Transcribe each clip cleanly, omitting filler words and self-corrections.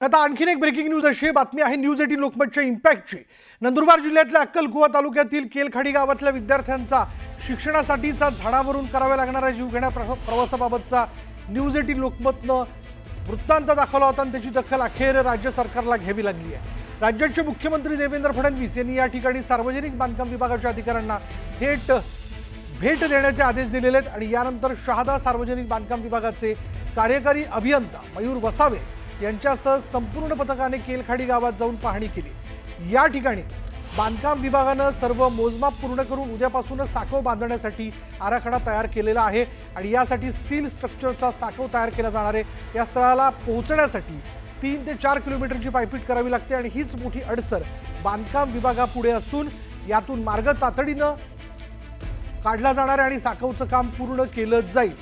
आता आणखीन एक ब्रेकिंग न्यूज अशी बातमी आहे न्यूज 18 लोकमतच्या इम्पॅक्टची। नंदुरबार जिल्ह्यातल्या अक्कलकुवा तालुक्यातील केलखाडी गावातल्या विद्यार्थ्यांचा शिक्षणासाठीचा झाडावरून कराव्या लागणाऱ्या जीवघेण्या प्रवासाबाबतचा न्यूज 18 लोकमतनं वृत्तांत दाखवला होता आणि त्याची दखल अखेर राज्य सरकारला घ्यावी लागली आहे। राज्याचे मुख्यमंत्री देवेंद्र फडणवीस यांनी या ठिकाणी सार्वजनिक बांधकाम विभागाच्या अधिकाऱ्यांना थेट भेट देण्याचे आदेश दिलेले आहेत आणि यानंतर शहादा सार्वजनिक बांधकाम विभागाचे कार्यकारी अभियंता मयूर वसावे यांच्यासह संपूर्ण पथकाने केलखाडी गावात जाऊन पाहणी केली। या ठिकाणी बांधकाम विभागाने सर्व मोजमाप पूर्ण करून उद्यापासूनच साकव बांधण्यासाठी आराखडा तयार केलेला आहे आणि यासाठी स्टील स्ट्रक्चरचा साकव तयार केला जाणार आहे। या स्थळाला पोहोचण्यासाठी 3 ते 4 किलोमीटरची पायपीट करावी लागते आणि हीच मोठी अडसर बांधकाम विभागापुढे असून यातून मार्ग तातडीने काढला जाणार आहे आणि साकवचं काम पूर्ण केलं जाईल।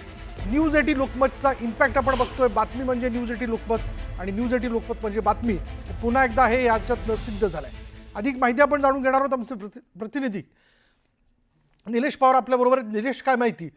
न्यूज 18 लोकमतचा इम्पॅक्ट आपण बघतोय। बातमी म्हणजे न्यूज 18 लोकमत आणि न्यूज 18 लोकमत म्हणजे बातमी। पुन्हा एकदा हे याच्यात सिद्ध झालंय। अधिक माहिती आपण जाणून घेणार आहोत। आमचे प्रतिनिधी निलेश पवार आपल्या बरोबर। निलेश, काय माहिती?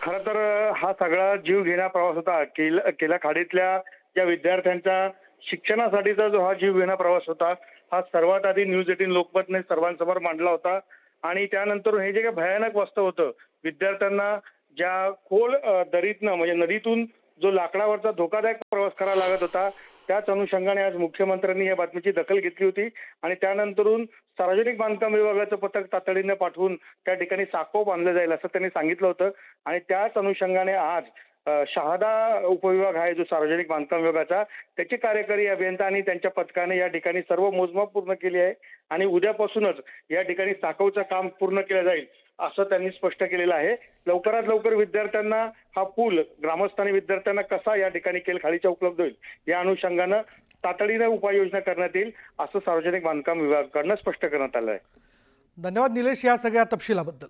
खरं तर हा सगळा जीव घेणा प्रवास होता। केलखाडीतल्या ज्या विद्यार्थ्यांचा शिक्षणासाठीचा जो हा जीव घेणा प्रवास होता, हा सर्वात आधी न्यूज 18 लोकमतने सर्वांसमोर मांडला होता आणि त्यानंतर हे जे काही भयानक वास्तव होतं, विद्यार्थ्यांना ज्या खोल दरीतनं म्हणजे नदीतून जो लाकडावरचा धोकादायक प्रवास करावा लागत होता, त्याच अनुषंगाने आज मुख्यमंत्र्यांनी या बातमीची दखल घेतली होती आणि त्यानंतरून सार्वजनिक बांधकाम विभागाचं पथक तातडीने पाठवून त्या ठिकाणी साकव बांधलं जाईल असं त्यांनी सांगितलं होतं आणि त्याच अनुषंगाने आज शहादा उपविभाग आहे जो सार्वजनिक बांधकाम विभागाचा, त्याचे कार्यकारी अभियंता आणि त्यांच्या पथकाने या ठिकाणी सर्व मोजमाप पूर्ण केली आहे आणि उद्यापासूनच या ठिकाणी साकवचं काम पूर्ण केलं जाईल असं त्यांनी स्पष्ट केलेलं आहे। लवकरात लवकर विद्यार्थ्यांना हा पूल ग्रामस्थांनी विद्यार्थ्यांना कसा या ठिकाणी केलखाडीच्या उपलब्ध होईल या अनुषंगानं तातडीने उपाययोजना करण्यात येईल असं सार्वजनिक बांधकाम विभागाकडून स्पष्ट करण्यात आलं आहे। धन्यवाद निलेश या सगळ्या तपशिलाबद्दल।